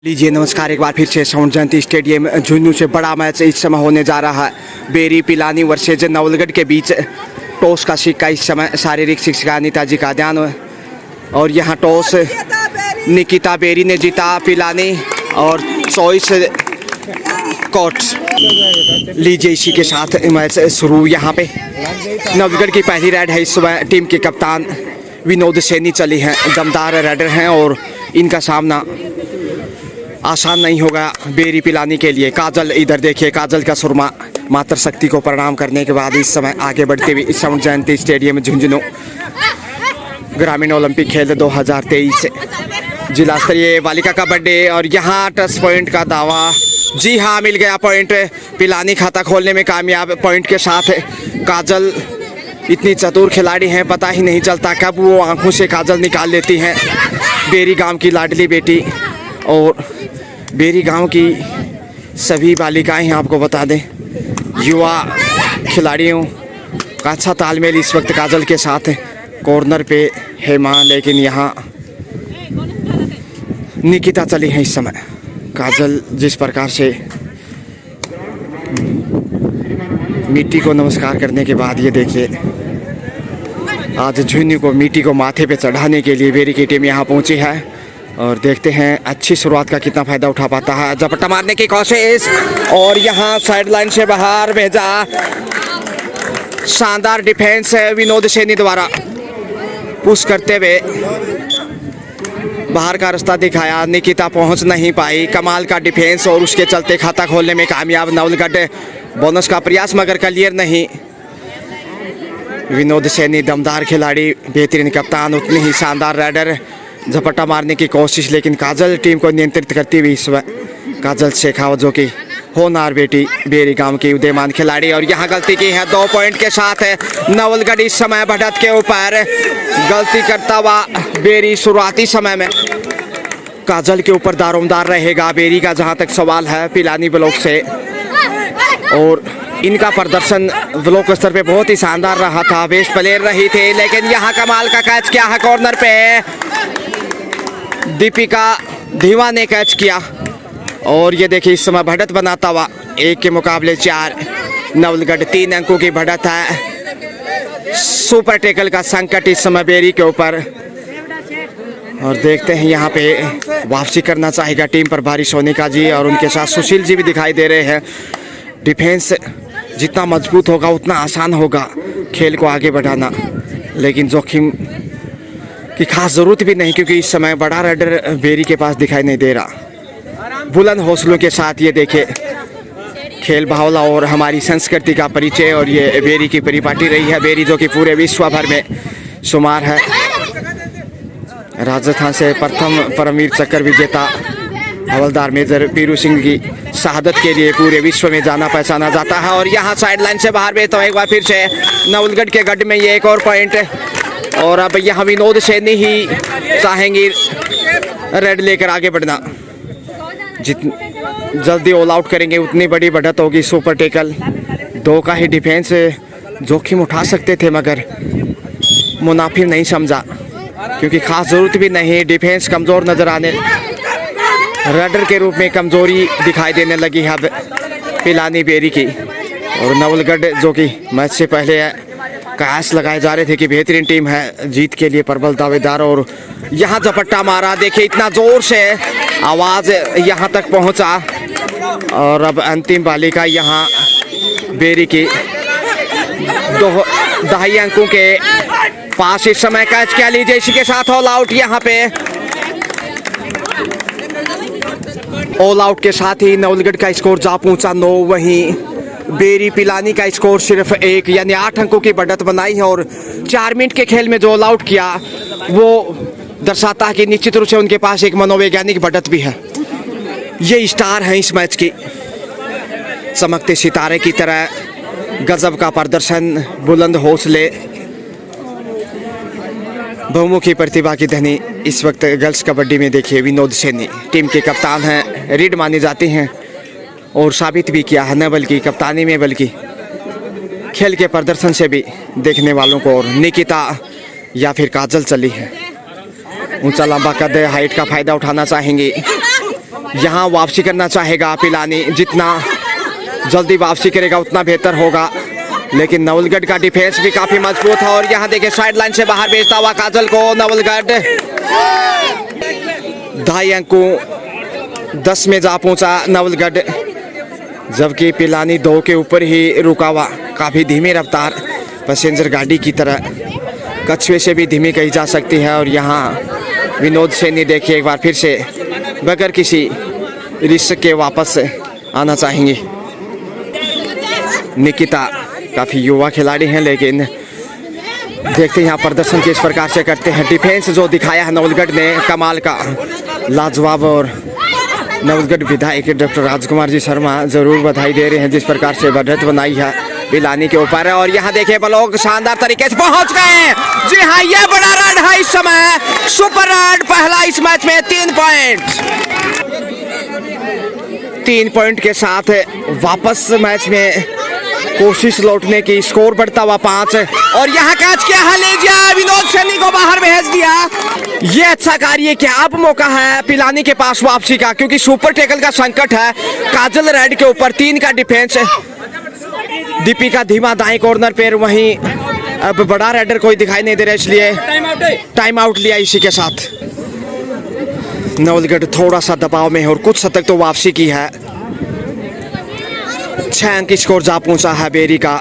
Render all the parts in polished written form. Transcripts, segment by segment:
लीजिए नमस्कार, एक बार फिर से स्वर्ण जयंती स्टेडियम झुंझुनू से बड़ा मैच इस समय होने जा रहा है। बेरी पिलानी वर्सेज नवलगढ़ के बीच टॉस का सिक्का इस समय शारीरिक शिक्षिका नेताजी का ध्यान। और यहाँ टॉस निकिता बेरी ने जीता पिलानी और चॉइस कॉट। लीजिए इसी के साथ मैच शुरू। यहाँ पे नवलगढ़ की पहली रेड है इस समय। टीम के कप्तान विनोद सैनी चली हैं, दमदार रेडर हैं और इनका सामना आसान नहीं होगा बेरी पिलानी के लिए। काजल, इधर देखिए काजल का सुरमा मातृ शक्ति को प्रणाम करने के बाद इस समय आगे बढ़ते हुए स्वर्ण जयंती स्टेडियम झुंझुनू ग्रामीण ओलंपिक खेल 2023 जिला स्तरीय बालिका कबड्डी। और यहाँ टच पॉइंट का दावा, जी हाँ मिल गया पॉइंट। पिलानी खाता खोलने में कामयाब पॉइंट के साथ। काजल इतनी चतुर खिलाड़ी हैं, पता ही नहीं चलता कब वो आंखों से काजल निकाल लेती हैं। बेरी गांव की लाडली बेटी और बेरी गांव की सभी बालिकाएं आपको बता दें, युवा खिलाड़ियों का अच्छा तालमेल इस वक्त काजल के साथ कॉर्नर पे है मां। लेकिन यहाँ निकिता चली है इस समय। काजल जिस प्रकार से मिट्टी को नमस्कार करने के बाद ये देखिए आज झुंझुनू को मिट्टी को माथे पे चढ़ाने के लिए बेरी की टीम यहाँ पहुंची है। और देखते हैं अच्छी शुरुआत का कितना फायदा उठा पाता है। झपट्टा मारने की कोशिश और यहाँ साइड लाइन से बाहर भेजा। शानदार डिफेंस है विनोद सैनी द्वारा। पुश करते हुए बाहर का रास्ता दिखाया, निकिता पहुंच नहीं पाई। कमाल का डिफेंस और उसके चलते खाता खोलने में कामयाब नवलगढ़। बोनस का प्रयास मगर क्लियर नहीं। विनोद सैनी दमदार खिलाड़ी, बेहतरीन कप्तान, उतनी ही शानदार राइडर। झपट्टा मारने की कोशिश लेकिन काजल टीम को नियंत्रित करती हुई इस वक्त काजल शेखावत जो कि होनार बेटी बेरी गांव की उदयमान खिलाड़ी। और यहाँ गलती की है 2 पॉइंट के साथ नवलगढ़ इस समय बढ़त के ऊपर। गलती करता हुआ बेरी शुरुआती समय में काजल के ऊपर दारोमदार रहेगा बेरी का, जहाँ तक सवाल है पिलानी ब्लॉक से। और इनका प्रदर्शन ब्लॉक स्तर पे बहुत ही शानदार रहा था, बेस्ट प्लेयर रही थी। लेकिन यहाँ कमाल का कैच किया है कॉर्नर पे, दीपिका धीवा ने कैच किया। और ये देखिए इस समय बढ़त बनाता हुआ 1 के मुकाबले 4 नवलगढ़ 3 अंकों की बढ़त है। सुपर टेकल का संकट इस समय बेरी के ऊपर। और देखते हैं यहाँ पे वापसी करना चाहेगा टीम पर बारिश होने का जी। और उनके साथ सुशील जी भी दिखाई दे रहे हैं। डिफेंस जितना मजबूत होगा उतना आसान होगा खेल को आगे बढ़ाना, लेकिन जोखिम की खास ज़रूरत भी नहीं क्योंकि इस समय बड़ा राइडर बेरी के पास दिखाई नहीं दे रहा। बुलंद हौसलों के साथ ये देखे खेल भावना और हमारी संस्कृति का परिचय। और ये बेरी की परिपाटी रही है। बेरी जो कि पूरे विश्व भर में शुमार है। राजस्थान से प्रथम परमवीर चक्र विजेता हवलदार मेजर पीरू सिंह की शहादत के लिए पूरे विश्व में जाना पहचाना जाता है। और यहाँ साइड लाइन से बाहर भेजता हूँ एक बार फिर से नवलगढ़ के गढ़ में ये एक और पॉइंट। और अब यहाँ विनोद सैनी ही चाहेंगे रेड लेकर आगे बढ़ना। जितनी जल्दी ऑल आउट करेंगे उतनी बड़ी बढ़त होगी। सुपर टेकल 2 का ही डिफेंस जोखिम उठा सकते थे मगर मुनाफिर नहीं समझा क्योंकि खास ज़रूरत भी नहीं। डिफेंस कमज़ोर नज़र आने, राइडर के रूप में कमज़ोरी दिखाई देने लगी है पिलानी बेरी की। और नवलगढ़ जो कि मैच से पहले कयास लगाए जा रहे थे कि बेहतरीन टीम है, जीत के लिए प्रबल दावेदार। और यहाँ झपट्टा मारा, देखिए इतना ज़ोर से आवाज़ यहाँ तक पहुँचा। और अब अंतिम बालिका यहाँ बेरी की 2.5 अंकों के पास इस समय कैच किया। लीजिए इसी के साथ ऑल आउट। यहाँ पे ऑल आउट के साथ ही नवलगढ़ का स्कोर जा पहुंचा 9। वहीं बेरी पिलानी का स्कोर सिर्फ 1 यानी 8 अंकों की बढ़त बनाई है। और 4 मिनट के खेल में जो ऑल आउट किया वो दर्शाता है कि निश्चित रूप से उनके पास एक मनोवैज्ञानिक बढ़त भी है। ये स्टार हैं इस मैच की, चमकते सितारे की तरह गजब का प्रदर्शन, बुलंद हौसले, बहुमुखी प्रतिभा की धनी इस वक्त गर्ल्स कबड्डी में देखिए विनोद सैनी टीम के कप्तान हैं, रीड मानी जाती हैं और साबित भी किया है न बल्कि कप्तानी में बल्कि खेल के प्रदर्शन से भी देखने वालों को। और निकिता या फिर काजल चली है, ऊंचा लंबा कद हाइट का फायदा उठाना चाहेंगी। यहाँ वापसी करना चाहेगा पिलानी, जितना जल्दी वापसी करेगा उतना बेहतर होगा। लेकिन नवलगढ़ का डिफेंस भी काफी मजबूत है और यहाँ देखिए साइड लाइन से बाहर भेजता हुआ काजल को नवलगढ़ 2.5 अंकों 10 में जा पहुंचा नवलगढ़, जबकि पिलानी 2 के ऊपर ही रुका हुआ। काफी धीमी रफ्तार पैसेंजर गाड़ी की तरह, कछुए से भी धीमी कही जा सकती है। और यहाँ विनोद सैनी देखिए एक बार फिर से बगैर किसी रिस्क के वापस आना चाहेंगे। निकिता काफ़ी युवा खिलाड़ी हैं, लेकिन देखते हैं यहाँ प्रदर्शन किस प्रकार से करते हैं। डिफेंस जो दिखाया है नवलगढ़ ने कमाल का, लाजवाब। और नवलगढ़ विधायक डॉक्टर राजकुमार जी शर्मा ज़रूर बधाई दे रहे हैं जिस प्रकार से बढ़त बनाई है पिलानी के ऊपर। और यहाँ देखिए बलोग शानदार तरीके से पहुंच गए। जी हाँ, ये बड़ा रन है इस समय, सुपर रन पहला इस मैच में। 3 पॉइंट के साथ वापस मैच में कोशिश लौटने की, स्कोर बढ़ता हुआ 5। और यहाँ कैच किया है लीजिए, विनोद सैनी को बाहर भेज दिया। ये अच्छा कार्य किया। अब मौका है पिलानी के पास वापसी का, क्योंकि सुपर टैकल का संकट है काजल रेड के ऊपर। 3 का डिफेंस, दीपिका धीमा दाएं कॉर्नर पर, वहीं अब बड़ा रेडर कोई दिखाई नहीं दे रहा, इसलिए टाइम आउट लिया। इसी के साथ नवलगढ़ थोड़ा सा दबाव में है और कुछ हद तक तो वापसी की है। 6 अंक स्कोर जा पहुंचा है बेरी का,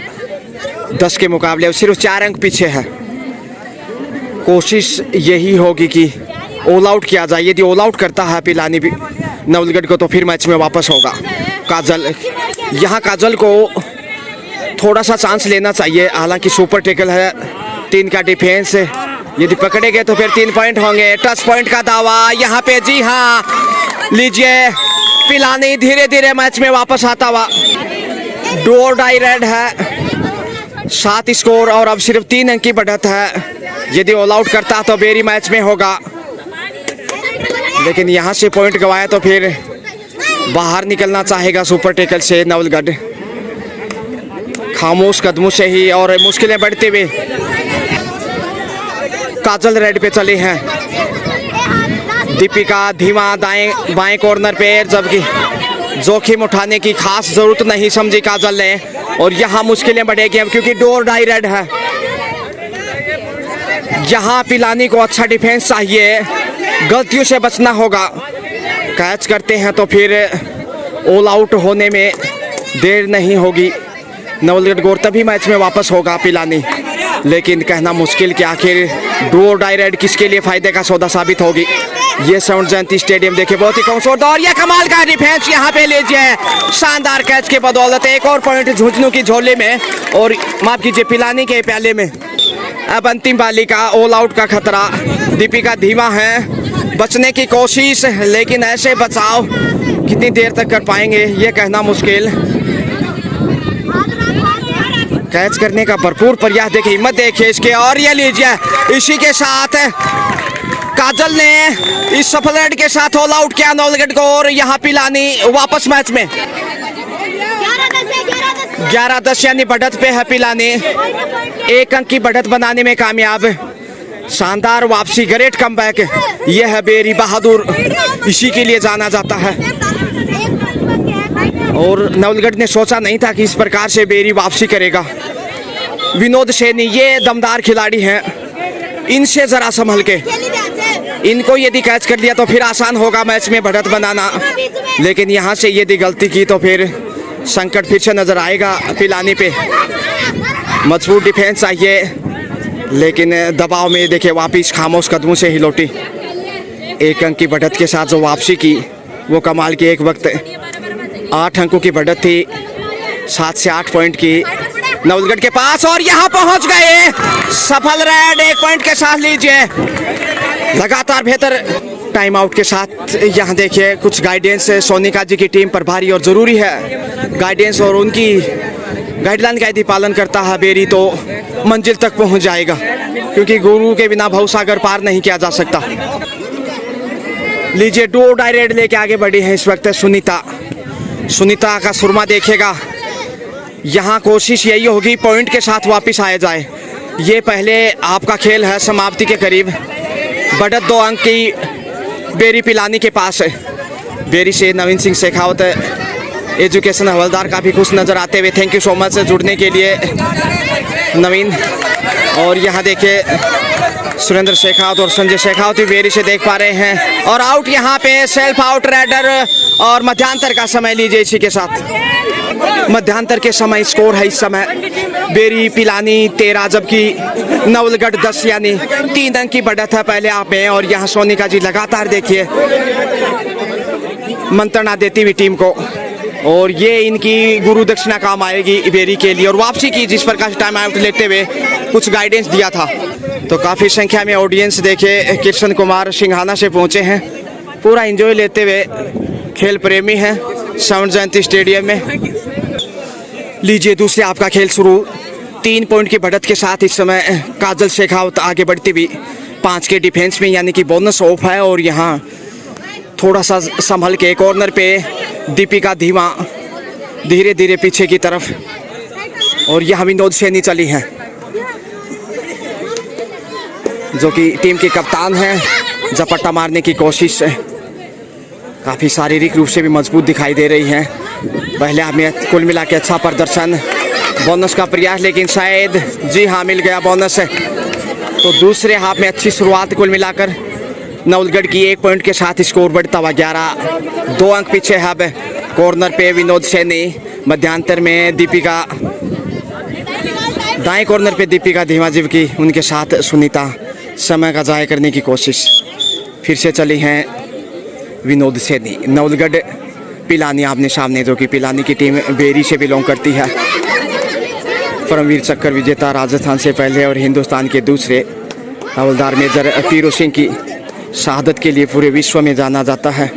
10 के मुकाबले सिर्फ 4 अंक पीछे है। कोशिश यही होगी कि ऑल आउट किया जाए। यदि ऑल आउट करता है पिलानी भी नवलगढ़ को, तो फिर मैच में वापस होगा काजल। यहाँ काजल को थोड़ा सा चांस लेना चाहिए, हालांकि सुपर टैकल है। 3 का डिफेंस, यदि पकड़ेंगे तो फिर 3 पॉइंट होंगे। टच पॉइंट का दावा यहाँ पे। जी हाँ, लीजिए पिलानी धीरे धीरे मैच में वापस आता हुआ। 2 डाई रेड है, 7 स्कोर और अब सिर्फ 3 अंक की बढ़त है। यदि ऑल आउट करता तो बेरी मैच में होगा, लेकिन यहाँ से पॉइंट गवाया तो फिर बाहर निकलना चाहेगा सुपर टैकल से नवलगढ़। खामोश कदमों से ही और मुश्किलें बढ़ते हुए काजल रेड पे चले हैं। दीपिका धीमा दाएं बाएं कॉर्नर पे, जबकि जोखिम उठाने की खास जरूरत नहीं समझी काजल ने। और यहाँ मुश्किलें बढ़ेगी अब, क्योंकि 2 डाई रेड है। यहाँ पिलानी को अच्छा डिफेंस चाहिए, गलतियों से बचना होगा। कैच करते हैं तो फिर ऑल आउट होने में देर नहीं होगी। नवलगढ़ गोर तभी मैच में वापस होगा पिलानी, लेकिन कहना मुश्किल कि आखिर 2 डाई रेड किसके लिए फायदे का सौदा साबित होगी। ये स्वर्ण जयंती स्टेडियम देखिए बहुत ही कमजोर और ये कमाल का डिफेंस यहाँ पे लीजिए। शानदार कैच के बदौलत एक और पॉइंट झुंझुनू की झोले में, और माफ कीजिए पिलानी के प्याले में। अब अंतिम बाली का ऑल आउट का खतरा। दीपिका धीमा है, बचने की कोशिश, लेकिन ऐसे बचाव कितनी देर तक कर पाएंगे ये कहना मुश्किल। कैच करने का भरपूर प्रयास, देखिए हिम्मत देखिए इसके। और ये लीजिए, इसी के साथ काजल ने इस सफल रेड के साथ ऑल आउट किया नवलगढ़ को। और यहाँ पिलानी वापस मैच में 11-10 यानी बढ़त पे है पिलानी। 1 अंक की बढ़त बनाने में कामयाब। शानदार वापसी, ग्रेट कमबैक। यह है बेरी बहादुर, इसी के लिए जाना जाता है। और नवलगढ़ ने सोचा नहीं था कि इस प्रकार से बेरी वापसी करेगा। विनोद सैनी ये दमदार खिलाड़ी हैं, इनसे जरा संभल के, इनको यदि कैच कर दिया तो फिर आसान होगा मैच में बढ़त बनाना। लेकिन यहाँ से यदि गलती की तो फिर संकट फिर से नजर आएगा पिलानी पे। मजबूत डिफेंस चाहिए, लेकिन दबाव में देखिए वापिस खामोश कदमों से ही लौटी। 1 अंक की बढ़त के साथ जो वापसी की वो कमाल की। एक वक्त 8 अंकों की बढ़त थी, 7 से 8 पॉइंट की नवलगढ़ के पास। और यहाँ पहुंच गए सफल रेड 1 पॉइंट के साथ लीजिए। लगातार बेहतर टाइम आउट के साथ यहाँ देखिए कुछ गाइडेंस सोनिका जी की टीम पर भारी और ज़रूरी है गाइडेंस, और उनकी गाइडलाइन का यदि पालन करता है बेरी तो मंजिल तक पहुँच जाएगा, क्योंकि गुरु के बिना भवसागर पार नहीं किया जा सकता। लीजिए 2 डाई रेड लेके आगे बढ़ी है इस वक्त सुनीता का सुरमा देखेगा। यहाँ कोशिश यही होगी पॉइंट के साथ वापस आया जाए। ये पहले आपका खेल है समाप्ति के करीब। बढ़त 2 अंक की बेरी पिलानी के पास है। बेरी से नवीन सिंह शेखावत एजुकेशन हवलदार काफ़ी खुश नज़र आते हुए। थैंक यू सो मच जुड़ने के लिए नवीन। और यहाँ देखिए सुरेंद्र शेखावत और संजय शेखावत भी बेरी से देख पा रहे हैं। और आउट यहाँ पे सेल्फ आउट रेडर और मध्यांतर का समय लीजिए इसी के साथ। मध्यांतर के समय स्कोर है इस समय बेरी पिलानी 13 जबकि नवलगढ़ 10 यानी 3 अंक की बढ़त है पहले आप में। और यहाँ सोनिका जी लगातार देखिए मंत्रणा देती हुई टीम को। और ये इनकी गुरु दक्षिणा काम आएगी बेरी के लिए। और वापसी की जिस प्रकार से टाइम आउट लेते हुए कुछ गाइडेंस दिया था। तो काफ़ी संख्या में ऑडियंस देखे कृष्ण कुमार सिंघाना से पहुंचे हैं, पूरा एंजॉय लेते हुए। खेल प्रेमी हैं स्वर्ण जयंती स्टेडियम में। लीजिए दूसरे आपका खेल शुरू। 3 पॉइंट की बढ़त के साथ इस समय काजल शेखावत आगे बढ़ती हुई 5 के डिफेंस में यानी कि बोनस ऑफ है। और यहाँ थोड़ा सा संभल के कॉर्नर पे दीपिका धीमा धीरे धीरे पीछे की तरफ। और यहाँ विनोद सैनी चली हैं जो कि टीम के कप्तान हैं। झपट्टा मारने की कोशिश काफ़ी शारीरिक रूप से भी मजबूत दिखाई दे रही हैं। पहले हमें कुल मिला के अच्छा प्रदर्शन, बोनस का प्रयास, लेकिन शायद जी हाँ मिल गया बोनस। तो दूसरे हाफ में अच्छी शुरुआत कुल मिलाकर नवलगढ़ की 1 पॉइंट के साथ स्कोर बढ़ता हुआ 11, 2 अंक पीछे है। अब कॉर्नर पे विनोद सैनी, मध्यांतर में दीपिका, दाएं कॉर्नर पे दीपिका धीमा जी की, उनके साथ सुनीता। समय का ज़ाया करने की कोशिश फिर से चली हैं विनोद सैनी। नवलगढ़ पिलानी आमने सामने, जो कि पिलानी की टीम बेरी से बिलोंग करती है। परमवीर चक्कर विजेता राजस्थान से पहले और हिंदुस्तान के दूसरे हवलदार मेजर पीरू सिंह की शहादत के लिए पूरे विश्व में जाना जाता है।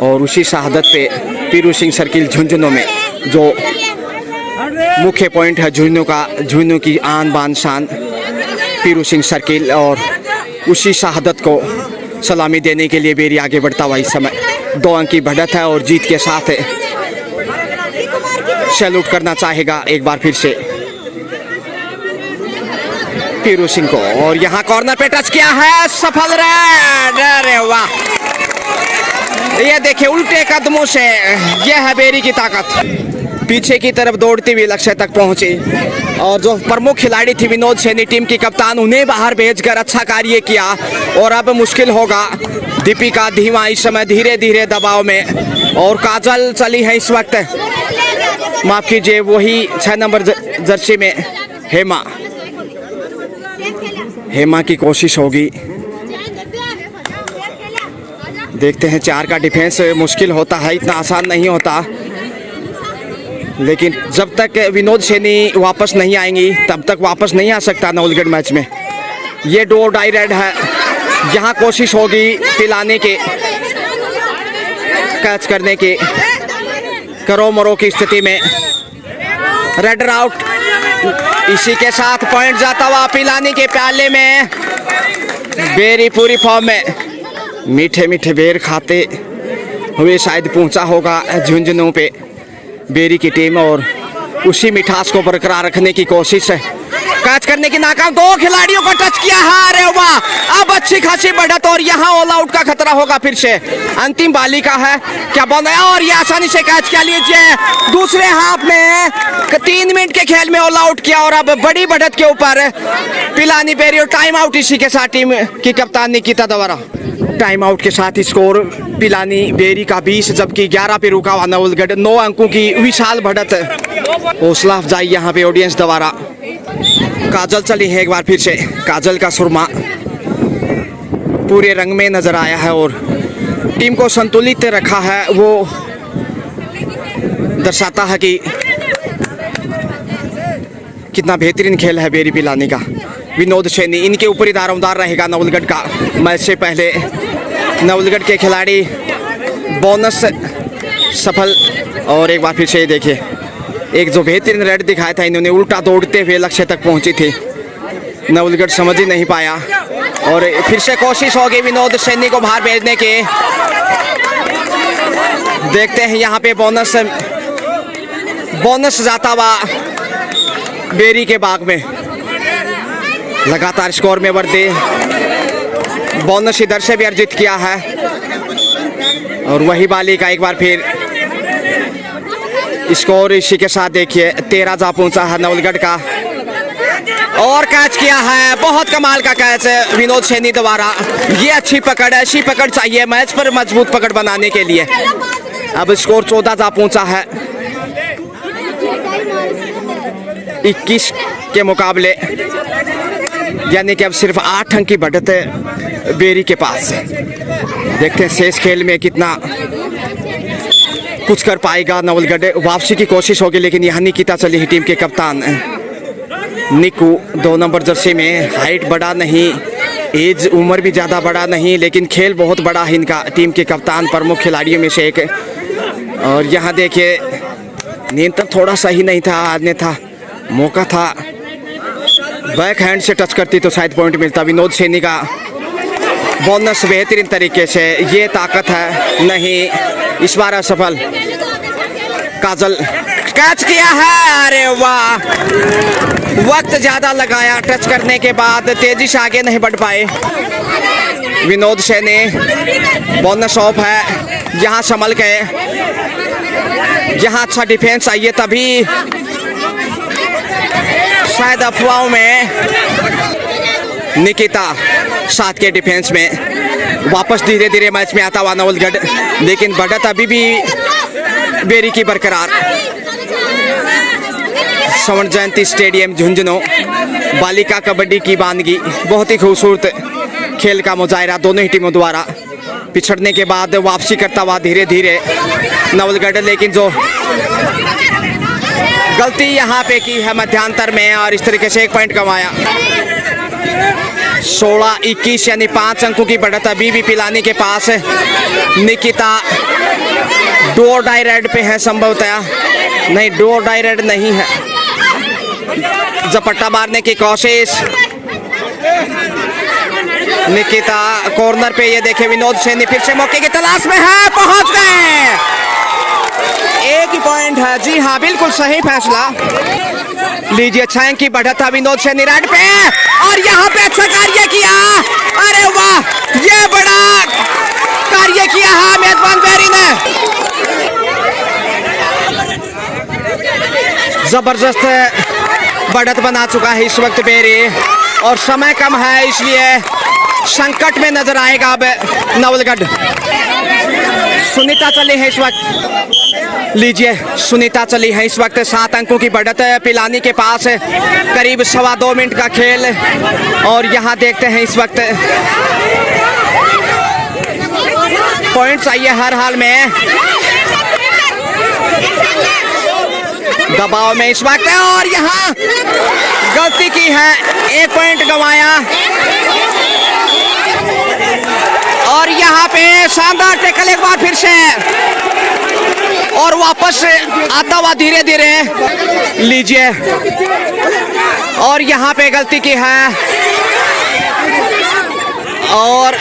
और उसी शहादत पे पीरू सिंह सर्किल झुंझुनू में जो मुख्य पॉइंट है झुंझुनू का, झुंझुनू की आन बान शान पीरू सिंह सर्किल। और उसी शहादत को सलामी देने के लिए बेरी आगे बढ़ता हुआ इस समय 2 अंक की बढ़त है। और जीत के साथ सैल्यूट करना चाहेगा एक बार फिर से पीरू सिंह को। और यहाँ कॉर्नर पे टच किया है, सफल रेड। अरे वाह, ये देखिए उल्टे कदमों से यह है बेरी की ताकत। पीछे की तरफ दौड़ती हुई लक्ष्य तक पहुंची। और जो प्रमुख खिलाड़ी थी विनोद सैनी टीम की कप्तान, उन्हें बाहर भेजकर अच्छा कार्य किया। और अब मुश्किल होगा। दीपिका धीमा इस समय धीरे धीरे दबाव में। और काजल चली है इस वक्त, माफ कीजिए, वही 6 नंबर जर्सी में हेमा। हेमा की कोशिश होगी। देखते हैं 4 का डिफेंस मुश्किल होता है, इतना आसान नहीं होता। लेकिन जब तक विनोद सैनी वापस नहीं आएंगी तब तक वापस नहीं आ सकता नवलगढ़ मैच में। ये डू और डाई रेड है। यहाँ कोशिश होगी पिलाने के, कैच करने के, करो मरो की स्थिति में। Raider out. इसी के साथ पॉइंट जाता हुआ पिलानी के प्याले में। बेरी पूरी फॉर्म में, मीठे मीठे बेर खाते हुए शायद पहुंचा होगा झुंझुनू पे बेरी की टीम। और उसी मिठास को बरकरार रखने की कोशिश है। कैच करने की नाकाम, 2 खिलाड़ियों को टच किया है। अरे वाह, अब अच्छी खासी बढ़त। और यहाँ ऑल आउट का खतरा होगा फिर से। अंतिम बाली का है क्या बनाया, और ये आसानी से कैच किया। लीजिए दूसरे हाफ में 3 मिनट के खेल में ऑल आउट किया। और अब बड़ी बढ़त के ऊपर पिलानी बेरी। और टाइम आउट इसी के साथ टीम की कप्तान निकिता द्वारा। टाइम आउट के साथ स्कोर पिलानी बेरी का 20 जबकि 11 पे रुका हुआ नवलगढ़। 9 अंकों की विशाल बढ़त। हौसला अफजाई यहाँ पे ऑडियंस द्वारा। काजल चली है एक बार फिर से। काजल का सुरमा पूरे रंग में नजर आया है और टीम को संतुलित रखा है। वो दर्शाता है कि कितना बेहतरीन खेल है बेरी पिलानी का। विनोद सैनी इनके ऊपर ही दारोमदार रहेगा नवलगढ़ का। मैच से पहले नवलगढ़ के खिलाड़ी बोनस सफल। और एक बार फिर से देखिए, एक जो बेहतरीन रेड दिखाया था इन्होंने, उल्टा दौड़ते हुए लक्ष्य तक पहुंची थी। नवलगढ़ समझ ही नहीं पाया। और फिर से कोशिश होगी विनोद सैनी को बाहर भेजने के। देखते हैं यहाँ पे बोनस जाता हुआ बेरी के बाग में। लगातार स्कोर में वृद्धि। बोनस इधर से भी अर्जित किया है। और वही बालिका एक बार फिर स्कोर इसी के साथ देखिए 13 जा पहुंचा है नवलगढ़ का। और कैच किया है, बहुत कमाल का कैच है विनोद सैनी द्वारा। ये अच्छी पकड़ है, ऐसी पकड़ चाहिए मैच पर मजबूत पकड़ बनाने के लिए। अब स्कोर 14 जा पहुंचा है 21 के मुकाबले, यानी कि अब सिर्फ 8 अंक की बढ़त है बेरी के पास। देखते हैं शेष खेल में कितना कुछ कर पाएगा नवलगढ़। वापसी की कोशिश होगी, लेकिन यहाँ निकिता चली है टीम के कप्तान निकू। 2 नंबर जर्सी में, हाइट बड़ा नहीं, एज उम्र भी ज़्यादा बड़ा नहीं, लेकिन खेल बहुत बड़ा है इनका। टीम के कप्तान प्रमुख खिलाड़ियों में से एक। और यहाँ देखिए नियंत्रण थोड़ा सही नहीं था, आने था मौका था, बैक हैंड से टच करती तो शायद पॉइंट मिलता। विनोद सैनी का बोनस बेहतरीन तरीके से, ये ताकत है नहीं, इस बार असफल। काजल कैच किया है, अरे वाह, वक्त ज्यादा लगाया टच करने के बाद, तेजी से आगे नहीं बढ़ पाए विनोद सैनी। बोनस ऑफ है, यहाँ संभल गए, यहाँ अच्छा डिफेंस चाहिए, तभी शायद अफवाहों में निकिता साथ के डिफेंस में वापस धीरे धीरे मैच में आता हुआ नवलगढ़, लेकिन बढ़त अभी भी बेरी की बरकरार। स्वर्ण जयंती स्टेडियम झुंझुनू, बालिका कबड्डी की वानगी, बहुत ही खूबसूरत खेल का मुजाहरा दोनों ही टीमों द्वारा। पिछड़ने के बाद वापसी करता हुआ धीरे धीरे नवलगढ़, लेकिन जो गलती यहाँ पे की है मध्यांतर में, और इस तरीके से 1 पॉइंट कमाया। 16-21 यानी 5 अंकों की बढ़त अभी भी पिलानी के पास है। निकिता डो डाई रेड पे है, संभवतः नहीं, डो डाई रेड नहीं है। झपट्टा मारने की कोशिश निकिता कॉर्नर पे, ये देखे विनोद सैनी फिर से मौके की तलाश में है, पहुंच गए। 1 ही पॉइंट है, जी हाँ बिल्कुल सही फैसला। लीजिए 6 अंक की बढ़त था विनोद सैनी रेड पे, और यहाँ पे अच्छा कार्य किया, अरे वाह, ये बड़ा कार्य किया है मेजबान बेरी ने। जबरदस्त बढ़त बना चुका है इस वक्त बेरी, और समय कम है इसलिए संकट में नजर आएगा अब नवलगढ़। सुनीता चली है इस वक्त, लीजिए सुनीता चली है इस वक्त 7 अंकों की बढ़त है पिलानी के पास, करीब 2.25 मिनट का खेल। और यहाँ देखते हैं इस वक्त पॉइंट चाहिए हर हाल में, दबाव में इस वक्त, और यहाँ गलती की है, 1 पॉइंट गंवाया। और यहाँ पे शानदार टैकल एक बार फिर से, और वापस आता हुआ धीरे धीरे, लीजिए, और यहाँ पे गलती की है, और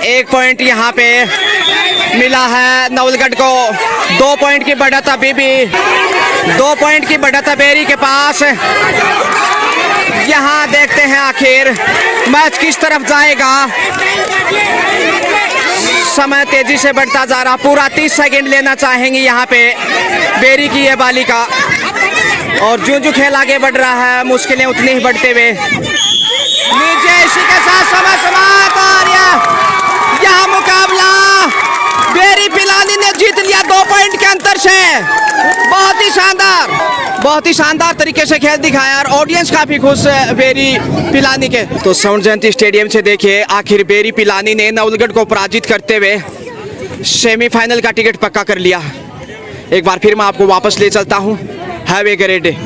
1 पॉइंट यहाँ पे मिला है नवलगढ़ को। 2 पॉइंट की बढ़त अभी भी, 2 पॉइंट की बढ़त बेरी के पास। यहाँ देखते हैं आखिर मैच किस तरफ जाएगा। समय तेजी से बढ़ता जा रहा, पूरा 30 सेकंड लेना चाहेंगे यहाँ पे बेरी की ये बालिका, और जो खेल आगे बढ़ रहा है मुश्किलें उतनी ही बढ़ते हुए। नीचे इसी के साथ समय समाप्त, और यह मुकाबला बेरी पिलानी ने जीत लिया 2 पॉइंट के अंतर से। बहुत ही शानदार तरीके से खेल दिखाया, और ऑडियंस काफी खुश है बेरी पिलानी के। तो स्वर्ण जयंती स्टेडियम से देखिए आखिर बेरी पिलानी ने नवलगढ़ को पराजित करते हुए सेमीफाइनल का टिकट पक्का कर लिया। एक बार फिर मैं आपको वापस ले चलता हूँ। Have a great day.